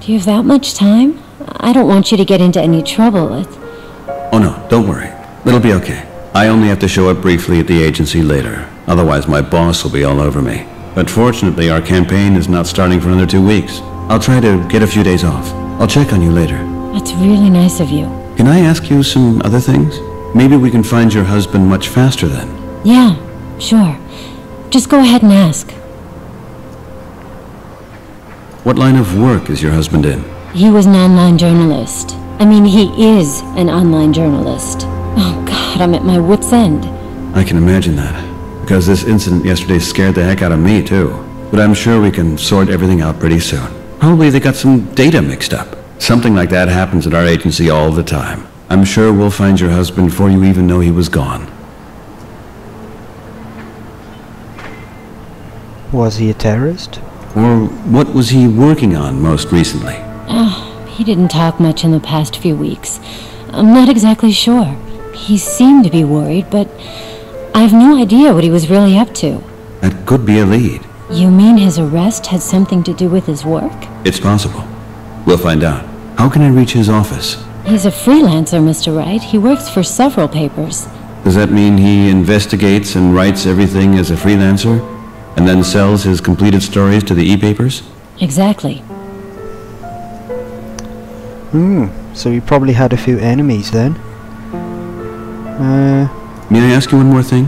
Do you have that much time? I don't want you to get into any trouble. Oh no, don't worry. It'll be okay. I only have to show up briefly at the agency later. Otherwise my boss will be all over me. But fortunately our campaign is not starting for another 2 weeks. I'll try to get a few days off. I'll check on you later. That's really nice of you. Can I ask you some other things? Maybe we can find your husband much faster then. Yeah, sure. Just go ahead and ask. What line of work is your husband in? He was an online journalist. I mean, he is an online journalist. Oh God, I'm at my wit's end. I can imagine that. Because this incident yesterday scared the heck out of me too. But I'm sure we can sort everything out pretty soon. Probably they got some data mixed up. Something like that happens at our agency all the time. I'm sure we'll find your husband before you even know he was gone. Was he a terrorist? Or what was he working on most recently? He didn't talk much in the past few weeks. I'm not exactly sure. He seemed to be worried, but I have no idea what he was really up to. That could be a lead. You mean his arrest had something to do with his work? It's possible. We'll find out. How can I reach his office? He's a freelancer, Mr. Wright. He works for several papers. Does that mean he investigates and writes everything as a freelancer? And then sells his completed stories to the e-papers? Exactly. So he probably had a few enemies then. May I ask you one more thing?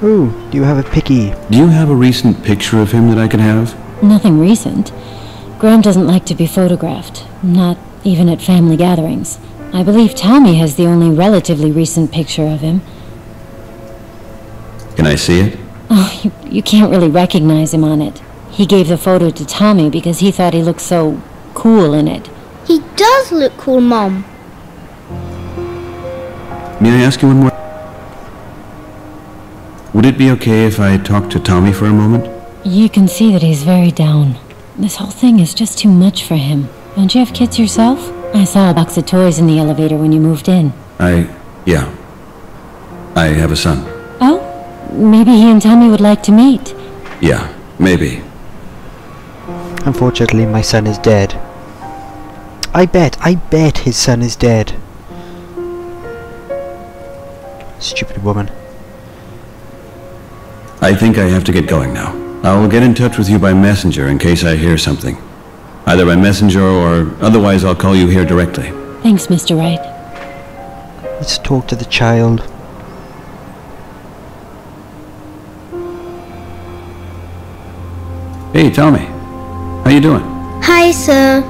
Ooh, do you have a picky? Do you have a recent picture of him that I could have? Nothing recent. Graham doesn't like to be photographed, not even at family gatherings. I believe Tommy has the only relatively recent picture of him. Can I see it? Oh, you can't really recognize him on it. He gave the photo to Tommy because he thought he looked so cool in it. He does look cool, Mom. May I ask you one more? Would it be okay if I talked to Tommy for a moment? You can see that he's very down. This whole thing is just too much for him. Don't you have kids yourself? I saw a box of toys in the elevator when you moved in. Yeah. I have a son. Oh? Maybe he and Tommy would like to meet. Yeah, maybe. Unfortunately, my son is dead. I bet his son is dead. Stupid woman. I think I have to get going now. I'll get in touch with you by messenger in case I hear something. Either by messenger or otherwise I'll call you here directly. Thanks, Mr. Wright. Let's talk to the child. Hey, Tommy. How you doing? Hi, sir.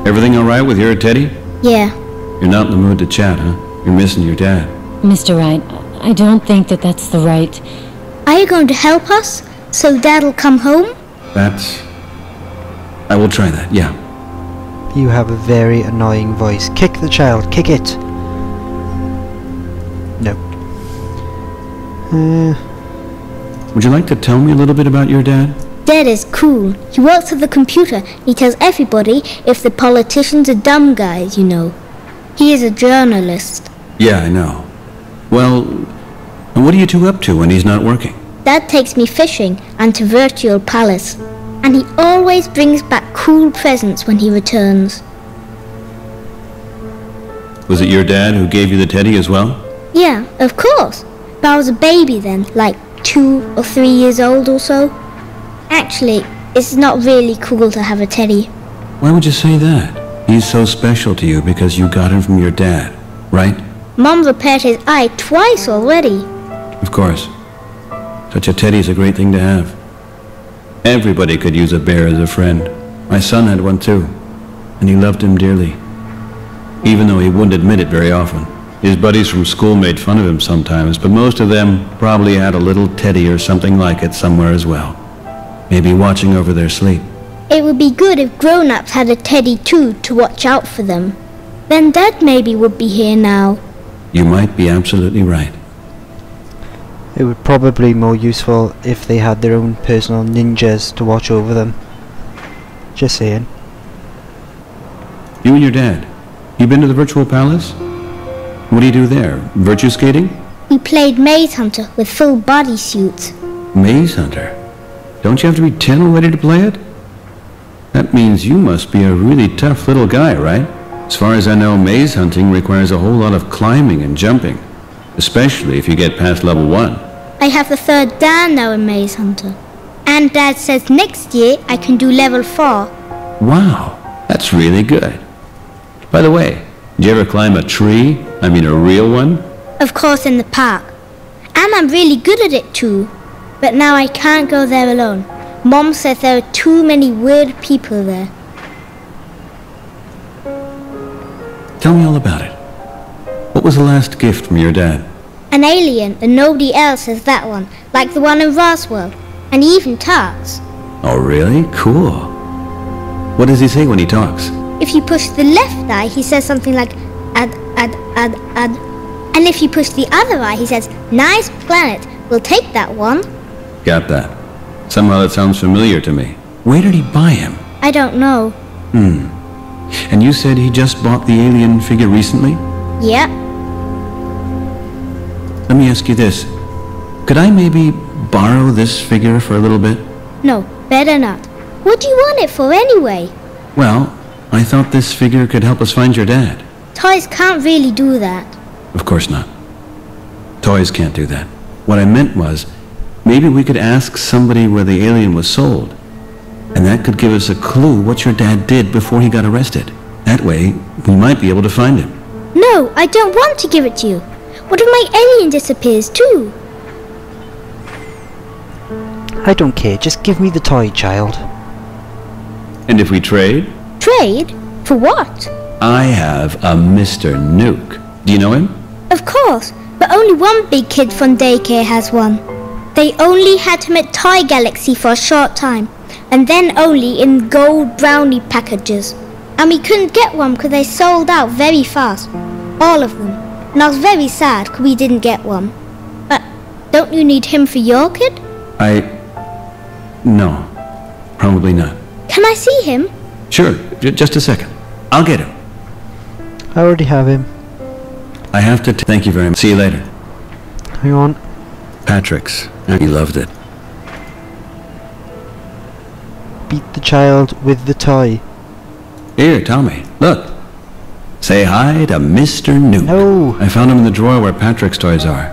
Everything all right with your Teddy? Yeah. You're not in the mood to chat, huh? You're missing your dad. Mr. Wright, I don't think that that's the right... Are you going to help us so Dad'll come home? I will try that, yeah. You have a very annoying voice. Kick the child. Kick it. No. Would you like to tell me a little bit about your dad? Dad is cool. He works at the computer. He tells everybody if the politicians are dumb guys, you know. He is a journalist. Yeah, I know. Well, what are you two up to when he's not working? Dad takes me fishing and to Virtual Palace. And he always brings back cool presents when he returns. Was it your dad who gave you the teddy as well? Yeah, of course. But I was a baby then, like 2 or 3 years old or so. Actually, it's not really cool to have a teddy. Why would you say that? He's so special to you because you got him from your dad, right? Mom repaired his eye twice already. Of course. Such a teddy's a great thing to have. Everybody could use a bear as a friend. My son had one too, and he loved him dearly. Even though he wouldn't admit it very often. His buddies from school made fun of him sometimes, but most of them probably had a little teddy or something like it somewhere as well. Maybe watching over their sleep. It would be good if grown-ups had a teddy too to watch out for them. Then Dad maybe would be here now. You might be absolutely right. It would probably be more useful if they had their own personal ninjas to watch over them. Just saying. You and your dad, you been to the Virtual Palace? What do you do there? Virtue skating? We played Maze Hunter with full body suits. Maze Hunter? Don't you have to be 10 already to play it? That means you must be a really tough little guy, right? As far as I know, maze hunting requires a whole lot of climbing and jumping, especially if you get past level 1. I have the 3rd Dan now in Maze Hunter. And Dad says next year I can do level 4. Wow, that's really good. By the way, did you ever climb a tree? I mean a real one? Of course in the park. And I'm really good at it too. But now I can't go there alone. Mom says there are too many weird people there. Tell me all about it. What was the last gift from your dad? An alien, and nobody else has that one, like the one in Roswell. And he even talks. Oh, really? Cool. What does he say when he talks? If you push the left eye, he says something like, ad. And if you push the other eye, he says, nice planet, we'll take that one. Got that. Somehow that sounds familiar to me. Where did he buy him? I don't know. And you said he just bought the alien figure recently? Yep. Let me ask you this. Could I maybe borrow this figure for a little bit? No, better not. What do you want it for anyway? Well, I thought this figure could help us find your dad. Toys can't really do that. Of course not. Toys can't do that. What I meant was, maybe we could ask somebody where the alien was sold. And that could give us a clue what your dad did before he got arrested. That way, we might be able to find him. No, I don't want to give it to you. What if my alien disappears too? I don't care, just give me the toy, child. And if we trade? Trade? For what? I have a Mr. Nuke. Do you know him? Of course, but only one big kid from daycare has one. They only had him at Toy Galaxy for a short time, and then only in gold brownie packages. And we couldn't get one because they sold out very fast. All of them. And I was very sad because we didn't get one. But don't you need him for your kid? No. Probably not. Can I see him? Sure, just a second. I'll get him. I already have him. I have to thank you very much. See you later. Hang on. Patrick's. He loved it. Beat the child with the toy. Here, Tommy, look. Say hi to Mr. Nuke. No. I found him in the drawer where Patrick's toys are.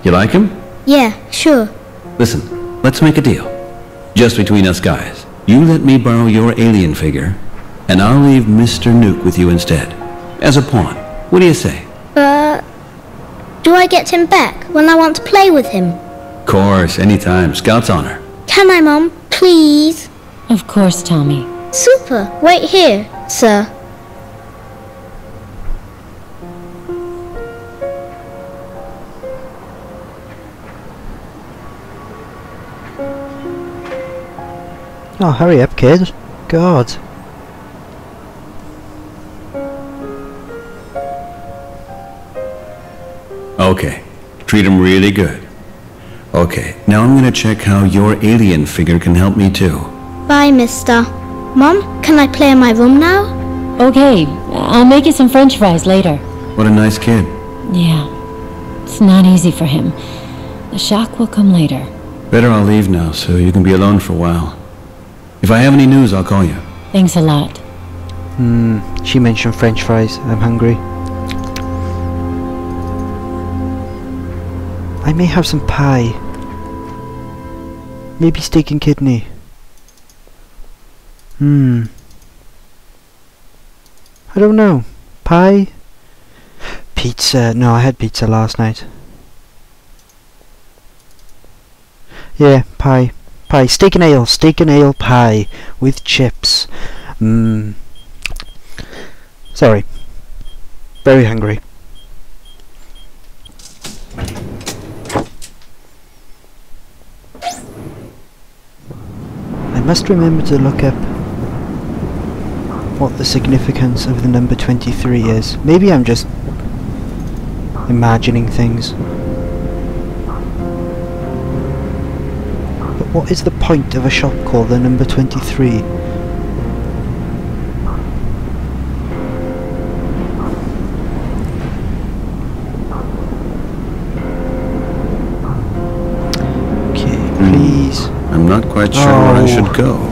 You like him? Yeah, sure. Listen, let's make a deal. Just between us guys. You let me borrow your alien figure, and I'll leave Mr. Nuke with you instead. As a pawn. What do you say? Do I get him back when I want to play with him? Course, anytime. Scout's honor. Can I, Mom? Please? Of course, Tommy. Super. Wait here, sir. Oh, hurry up, kid. God. Okay. Treat him really good. Okay, now I'm gonna check how your alien figure can help me too. Bye, mister. Mom, can I play in my room now? Okay, I'll make you some french fries later. What a nice kid. Yeah, it's not easy for him. The shock will come later. Better I'll leave now so you can be alone for a while. If I have any news, I'll call you. Thanks a lot. She mentioned french fries. I'm hungry. I may have some pie. Maybe steak and kidney. I don't know. Pie? Pizza. No, I had pizza last night. Yeah, pie. Pie. Steak and ale. Steak and ale pie. With chips. Sorry. Very hungry. I must remember to look up what the significance of the number 23 is. Maybe I'm just imagining things. But what is the point of a shop called the number 23? Okay, please. I'm not quite sure where I should go.